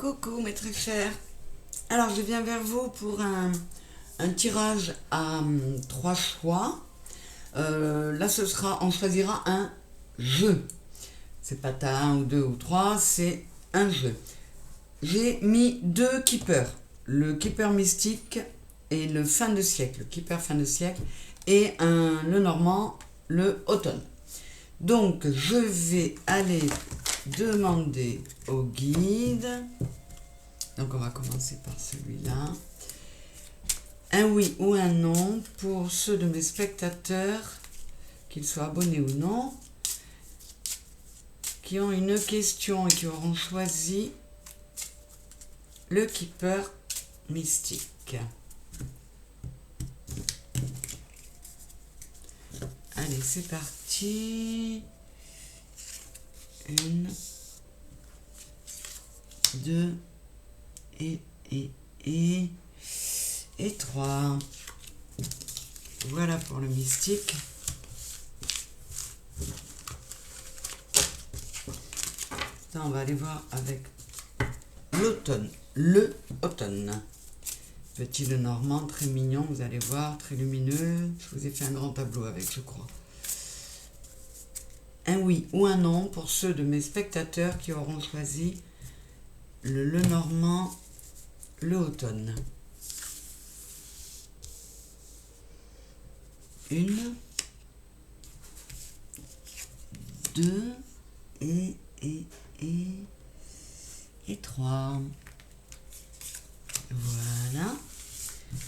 Coucou mes très chers. Alors je viens vers vous pour un tirage à 3 choix. Là ce sera, on choisira un jeu. C'est pas t'as 1 ou 2 ou 3, c'est un jeu. J'ai mis 2 keepers. Le keeper mystique et le fin de siècle. Le keeper fin de siècle et le normand, le automne. Donc je vais aller demander au guide. Donc on va commencer par celui-là. Un oui ou un non pour ceux de mes spectateurs, qu'ils soient abonnés ou non, qui ont une question et qui auront choisi le keeper mystique. Allez, c'est parti. 1, 2 et 3. Voilà pour le mystique. Ça, on va aller voir avec l'automne. Le automne. Petit le normand, très mignon, vous allez voir, très lumineux. Je vous ai fait un grand tableau avec, je crois. Un oui ou un non pour ceux de mes spectateurs qui auront choisi le normand, le automne. 1, 2 et 3. Voilà.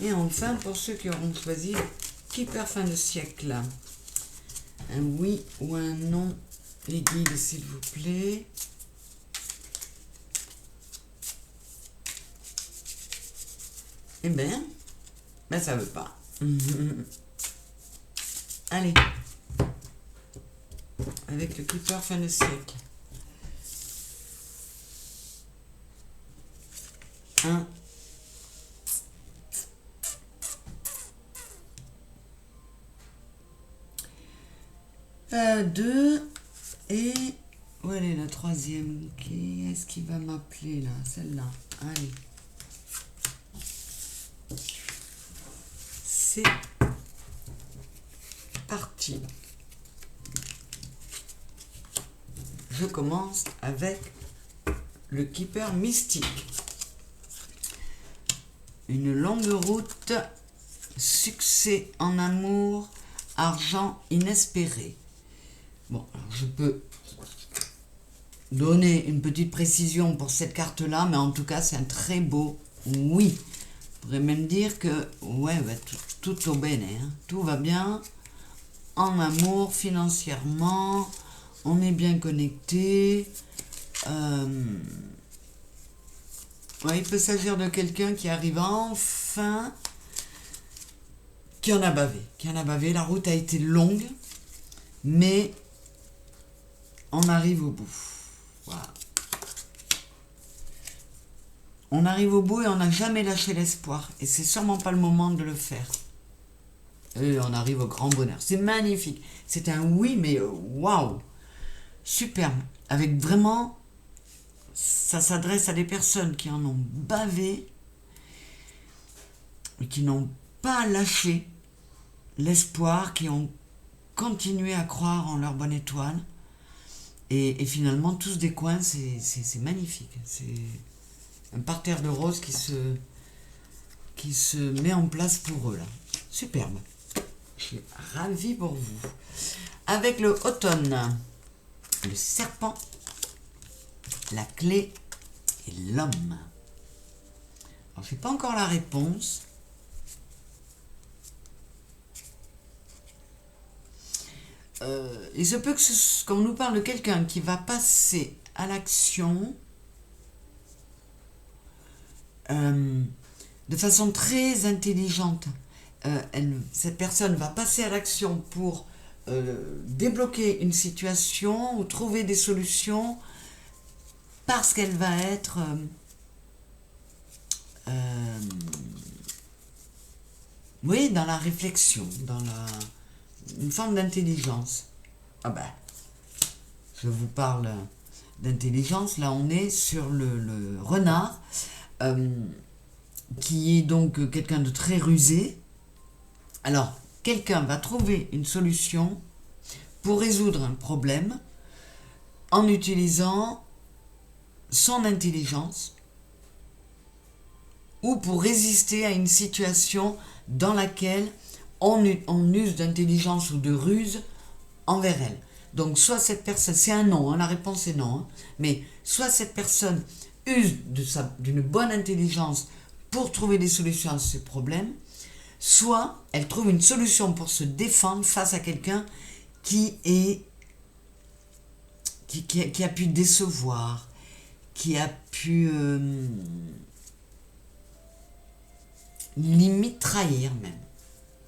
Et enfin, pour ceux qui auront choisi keeper fin de siècle. Un oui ou un non, les guides, s'il vous plaît. Eh ben ça veut pas. Allez. Avec le keeper fin de siècle. 1. 2 et où elle est la troisième? Qui est-ce qui va m'appeler là? Celle-là. Allez. C'est parti. Je commence avec le keeper mystique. Une longue route, succès en amour, argent inespéré. Bon, alors je peux donner une petite précision pour cette carte-là, mais en tout cas, c'est un très beau oui. Je pourrais même dire que, ouais, tout au bene, hein, tout va bien, en amour, financièrement, on est bien connecté. Ouais, il peut s'agir de quelqu'un qui arrive enfin, qui en a bavé. La route a été longue, mais on arrive au bout. Voilà. On arrive au bout et on n'a jamais lâché l'espoir. Et c'est sûrement pas le moment de le faire. Et on arrive au grand bonheur. C'est magnifique. C'est un oui, mais waouh! Superbe. Avec vraiment, ça s'adresse à des personnes qui en ont bavé, mais qui n'ont pas lâché l'espoir, qui ont continué à croire en leur bonne étoile. Et finalement, tous des coins, c'est magnifique. C'est un parterre de roses qui se met en place pour eux, là. Superbe. Je suis ravie pour vous. Avec le automne, le serpent, la clé et l'homme. Alors, je n'ai pas encore la réponse. Il se peut qu'on nous parle de quelqu'un qui va passer à l'action de façon très intelligente. Cette personne va passer à l'action pour débloquer une situation ou trouver des solutions parce qu'elle va être oui, dans la réflexion, dans une forme d'intelligence. Ah ben, je vous parle d'intelligence. Là, on est sur le renard, qui est donc quelqu'un de très rusé. Alors, quelqu'un va trouver une solution pour résoudre un problème en utilisant son intelligence ou pour résister à une situation dans laquelle on use d'intelligence ou de ruse envers elle. Donc soit cette personne, c'est un non, hein, la réponse est non, hein, mais soit cette personne use d'une bonne intelligence pour trouver des solutions à ces problèmes, soit elle trouve une solution pour se défendre face à quelqu'un qui a pu décevoir, qui a pu limite trahir même.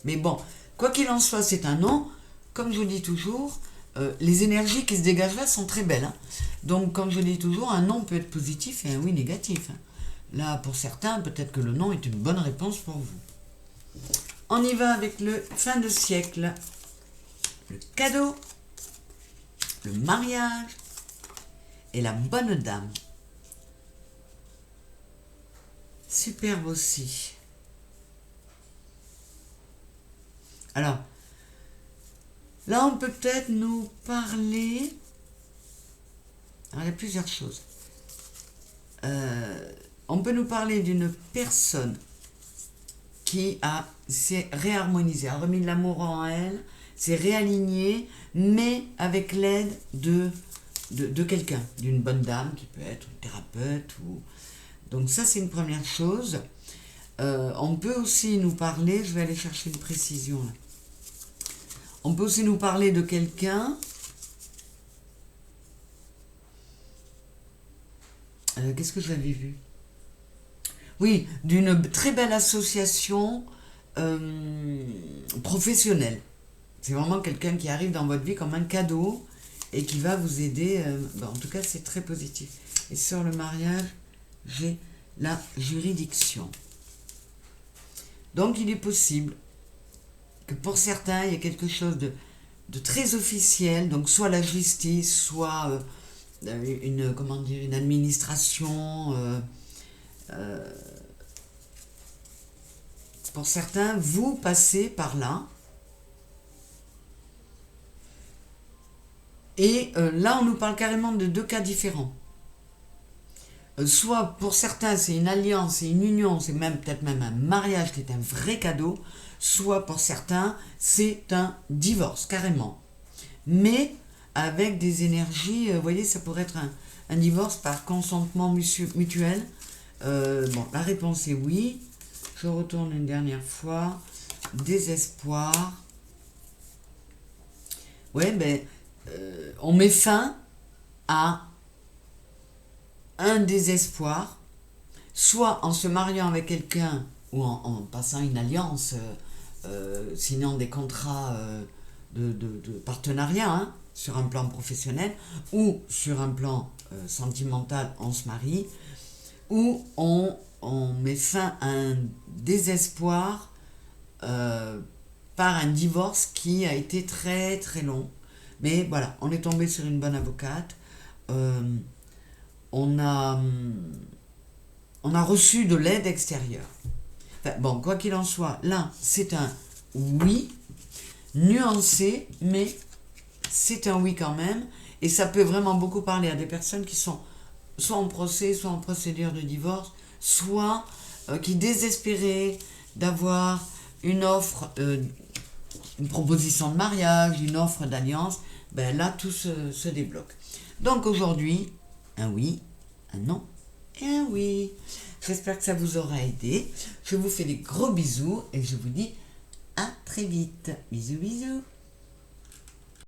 Mais bon, quoi qu'il en soit, c'est un non. Comme je vous dis toujours, les énergies qui se dégagent là sont très belles. Hein. Donc, comme je dis toujours, un non peut être positif et un oui négatif. Hein. Là, pour certains, peut-être que le non est une bonne réponse pour vous. On y va avec le fin de siècle. Le cadeau, le mariage et la bonne dame. Superbe aussi. Alors, là, on peut peut-être nous parler... Alors, il y a plusieurs choses. On peut nous parler d'une personne qui s'est réharmonisée, a remis de l'amour en elle, s'est réalignée, mais avec l'aide de quelqu'un, d'une bonne dame qui peut être une thérapeute. Donc ça, c'est une première chose. On peut aussi nous parler, je vais aller chercher une précision là. On peut aussi nous parler de quelqu'un qu'est-ce que j'avais vu? Oui, d'une très belle association professionnelle. C'est vraiment quelqu'un qui arrive dans votre vie comme un cadeau et qui va vous aider. En tout cas, c'est très positif. Et sur le mariage, j'ai la juridiction. Donc, il est possible que pour certains, il y ait quelque chose de très officiel, donc soit la justice, soit une administration. Pour certains, vous passez par là. Et là, on nous parle carrément de deux cas différents. Soit pour certains, c'est une alliance, c'est une union, c'est peut-être même un mariage qui est un vrai cadeau. Soit pour certains, c'est un divorce, carrément. Mais avec des énergies, vous voyez, ça pourrait être un divorce par consentement mutuel. La réponse est oui. Je retourne une dernière fois. Désespoir. Ouais, on met fin à un désespoir, soit en se mariant avec quelqu'un ou en passant une alliance, signant des contrats de partenariat, hein, sur un plan professionnel ou sur un plan sentimental, on se marie, ou on met fin à un désespoir par un divorce qui a été très très long. Mais voilà, on est tombé sur une bonne avocate. On a reçu de l'aide extérieure. Enfin, quoi qu'il en soit, là, c'est un oui, nuancé, mais c'est un oui quand même. Et ça peut vraiment beaucoup parler à des personnes qui sont soit en procès, soit en procédure de divorce, soit qui désespéraient d'avoir une offre, une proposition de mariage, une offre d'alliance. Là, tout se débloque. Donc aujourd'hui, un oui, un non et un oui. J'espère que ça vous aura aidé. Je vous fais des gros bisous et je vous dis à très vite. Bisous, bisous.